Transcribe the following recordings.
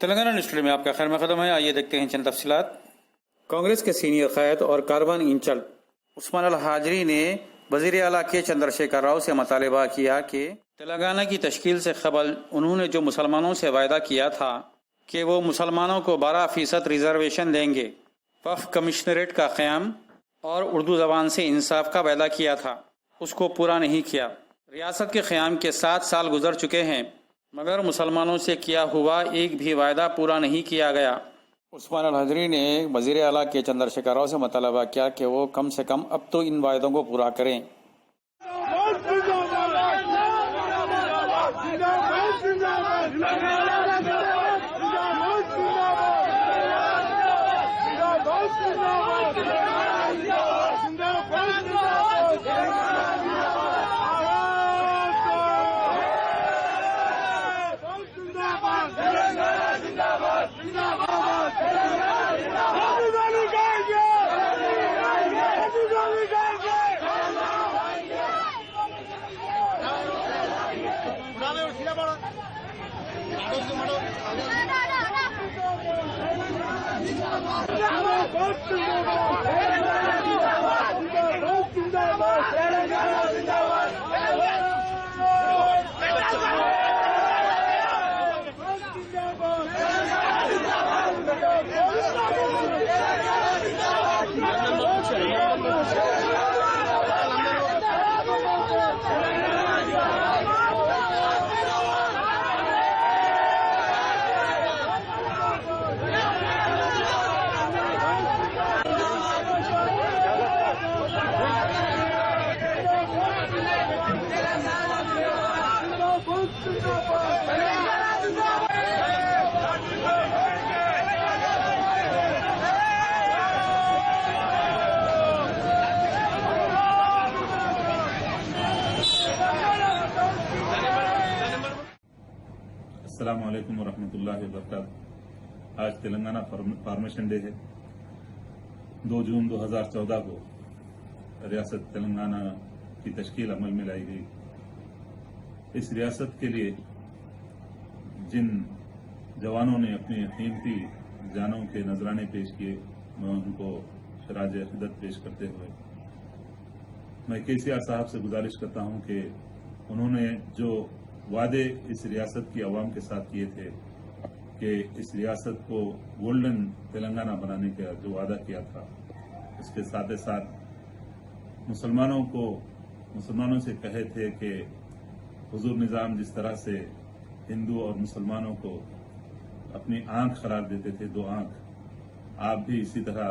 Telangana news میں آپ کا خیر مقدم ہے. آئیے دیکھتے ہیں چند تفصیلات. کانگریس کے سینئر قائد اور کاروان انچارج عثمان الحاجری نے وزیر اعلیٰ کے چندر شیکھر راؤ سے مطالبہ کیا کہ تلنگانہ کی تشکیل سے قبل انہوں نے جو مسلمانوں سے وعدہ کیا تھا کہ وہ مسلمانوں کو 12% ریزرویشن دیں گے، وقف کمشنریٹ کا قیام اور اردو زبان سے انصاف کا وعدہ کیا تھا، اس کو پورا نہیں کیا. ریاست کے قیام کے 7 سال گزر چکے ہیں مگر مسلمانوں سے کیا ہوا ایک بھی وعدہ پورا نہیں کیا گیا. عثمان الحاجری نے وزیر اعلیٰ کے چندر شیکھر راؤ سے مطالبہ کیا کہ وہ کم سے کم اب تو ان وعدوں کو پورا کریں. السلام علیکم ورحمۃ اللہ وبرکاتہ. آج تلنگانہ فارمیشن ڈے ہے. 2 جون 2014 کو ریاست تلنگانہ کی تشکیل عمل میں لائی گئی. اس ریاست کے لیے جن جوانوں نے اپنی قیمتی جانوں کے نذرانے پیش کیے، میں ان کو خراج عقیدت پیش کرتے ہوئے میں KCR صاحب سے گزارش کرتا ہوں کہ انہوں نے جو وعدے اس ریاست کی عوام کے ساتھ کیے تھے کہ اس ریاست کو گولڈن تلنگانہ بنانے کا جو وعدہ کیا تھا، اس کے ساتھ ساتھ مسلمانوں سے کہے تھے کہ حضور نظام جس طرح سے ہندو اور مسلمانوں کو اپنی آنکھ قرار دیتے تھے، 2 آنکھ، آپ بھی اسی طرح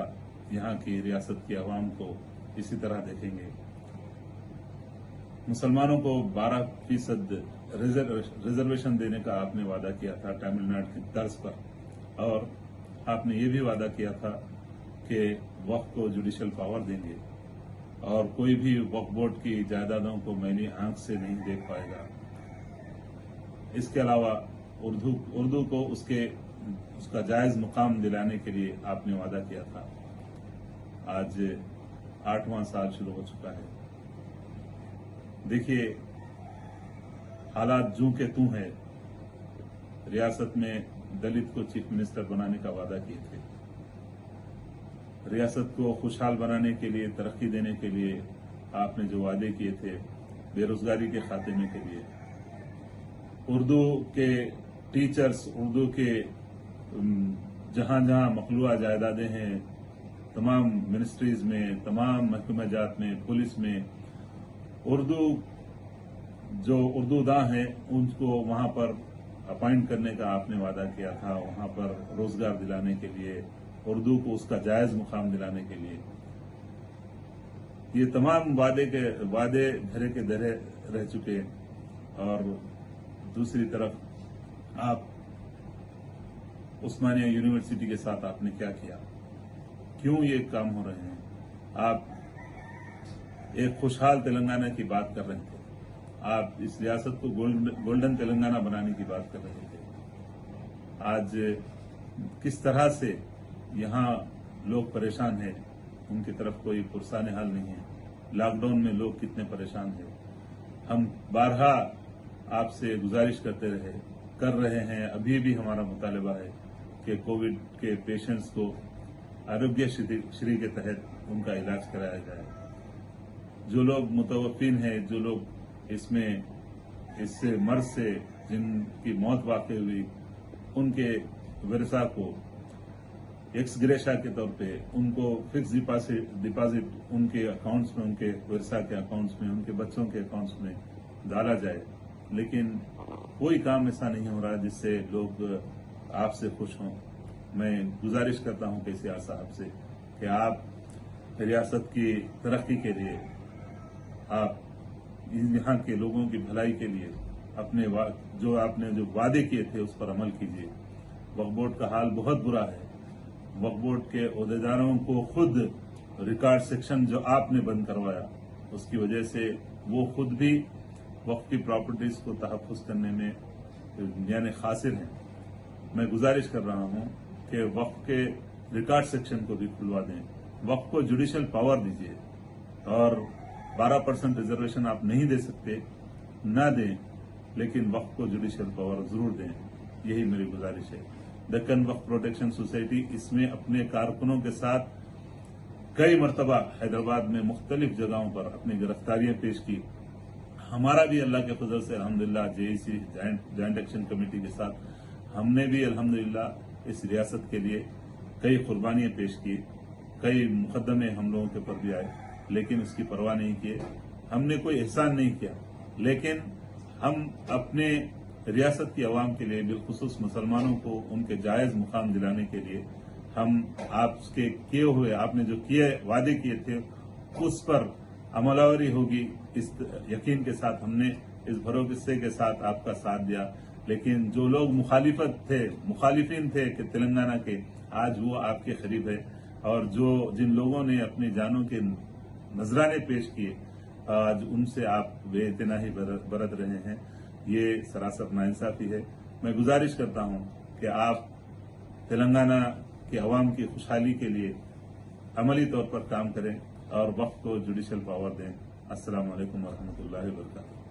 یہاں کی ریاست کی عوام کو اسی طرح دیکھیں گے. مسلمانوں کو 12% ریزرویشن دینے کا آپ نے وعدہ کیا تھا تامل ناڈو کی طرز پر، اور آپ نے یہ بھی وعدہ کیا تھا کہ وقف کو جوڈیشل پاور دیں گے اور کوئی بھی وقف بورڈ کی جائیدادوں کو میلی آنکھ سے نہیں دیکھ پائے گا. اس کے علاوہ اردو کو اس کا جائز مقام دلانے کے لیے آپ نے وعدہ کیا تھا. آج 8واں سال شروع ہو چکا ہے. دیکھیے، حالات جوں کہ توں ہے. ریاست میں دلت کو چیف منسٹر بنانے کا وعدہ کیے تھے. ریاست کو خوشحال بنانے کے لیے، ترقی دینے کے لیے آپ نے جو وعدے کیے تھے، بے روزگاری کے خاتمے کے لیے، اردو کے ٹیچرز، اردو کے جہاں جہاں مخلوعہ جائیدادیں ہیں، تمام منسٹریز میں، تمام محکمہ جات میں، پولیس میں، اردو داں ہیں ان کو وہاں پر اپائنٹ کرنے کا آپ نے وعدہ کیا تھا، وہاں پر روزگار دلانے کے لیے، اردو کو اس کا جائز مقام دلانے کے لیے. یہ تمام وعدے دھرے کے دھرے رہ چکے. اور دوسری طرف آپ عثمانیہ یونیورسٹی کے ساتھ آپ نے کیا کیا؟ کیوں یہ کام ہو رہے ہیں؟ آپ ایک خوشحال تلنگانہ کی بات کر رہے تھے، آپ اس ریاست کو گولڈن تلنگانہ بنانے کی بات کر رہے تھے. آج کس طرح سے یہاں لوگ پریشان ہیں، ان کی طرف کوئی پرسان حل نہیں ہے. لاک ڈاؤن میں لوگ کتنے پریشان ہیں. ہم بارہا آپ سے گزارش کر رہے ہیں، ابھی بھی ہمارا مطالبہ ہے کہ کووڈ کے پیشنٹس کو آروگیہ شری کے تحت ان کا علاج کرایا جائے. جو لوگ متوفین ہیں، جو لوگ اس سے مرض سے جن کی موت واقع ہوئی، ان کے ورثاء کو ایکس گریشا کے طور پہ ان کو فکس ڈپازٹ ان کے اکاؤنٹس میں، ان کے ورثاء کے اکاؤنٹس میں، ان کے بچوں کے اکاؤنٹس میں ڈالا جائے. لیکن کوئی کام ایسا نہیں ہو رہا جس سے لوگ آپ سے خوش ہوں. میں گزارش کرتا ہوں KCR صاحب سے کہ آپ ریاست کی ترقی کے لیے، آپ یہاں کے لوگوں کی بھلائی کے لیے جو آپ نے وعدے کیے تھے اس پر عمل کیجیے. وقف بورڈ کا حال بہت برا ہے. وقف بورڈ کے عہدیداروں کو خود ریکارڈ سیکشن جو آپ نے بند کروایا، اس کی وجہ سے وہ خود بھی وقف کی پراپرٹیز کو تحفظ کرنے میں یعنی خاسر ہیں. میں گزارش کر رہا ہوں کہ وقف کے ریکارڈ سیکشن کو بھی کھلوا دیں، وقف کو جوڈیشل پاور دیجیے، اور 12% ریزرویشن آپ نہیں دے سکتے، نہ دیں، لیکن وقف کو جوڈیشل پاور ضرور دیں. یہی میری گزارش ہے. دکن وقف پروٹیکشن سوسائٹی اس میں اپنے کارکنوں کے ساتھ کئی مرتبہ حیدرآباد میں مختلف جگہوں پر اپنی گرفتاریاں پیش کی. ہمارا بھی اللہ کے فضل سے الحمدللہ JEC جوائنٹ ایکشن کمیٹی کے ساتھ ہم نے بھی الحمدللہ اس ریاست کے لیے کئی قربانیاں پیش کی. کئی مقدمے ہم لوگوں کے پر بھی آئے، لیکن اس کی پرواہ نہیں کیے. ہم نے کوئی احسان نہیں کیا، لیکن ہم اپنے ریاست کی عوام کے لیے، بالخصوص مسلمانوں کو ان کے جائز مقام دلانے کے لیے ہم آپ کے کیے ہوئے، آپ نے جو وعدے کیے تھے اس پر عمل آوری ہوگی. اس یقین کے ساتھ ہم نے اس بھروسے کے ساتھ آپ کا ساتھ دیا. لیکن جو لوگ مخالفین تھے کہ تلنگانہ کے، آج وہ آپ کے قریب ہے، اور جن لوگوں نے اپنی جانوں کے نذرانے پیش کیے، آج ان سے آپ بے اعتنائی برت رہے ہیں. یہ سراسر ناانصافی ہے. میں گزارش کرتا ہوں کہ آپ تلنگانہ کے عوام کی خوشحالی کے لیے عملی طور پر کام کریں اور وقف کو جوڈیشل پاور دیں. السلام علیکم ورحمۃ اللہ وبرکاتہ.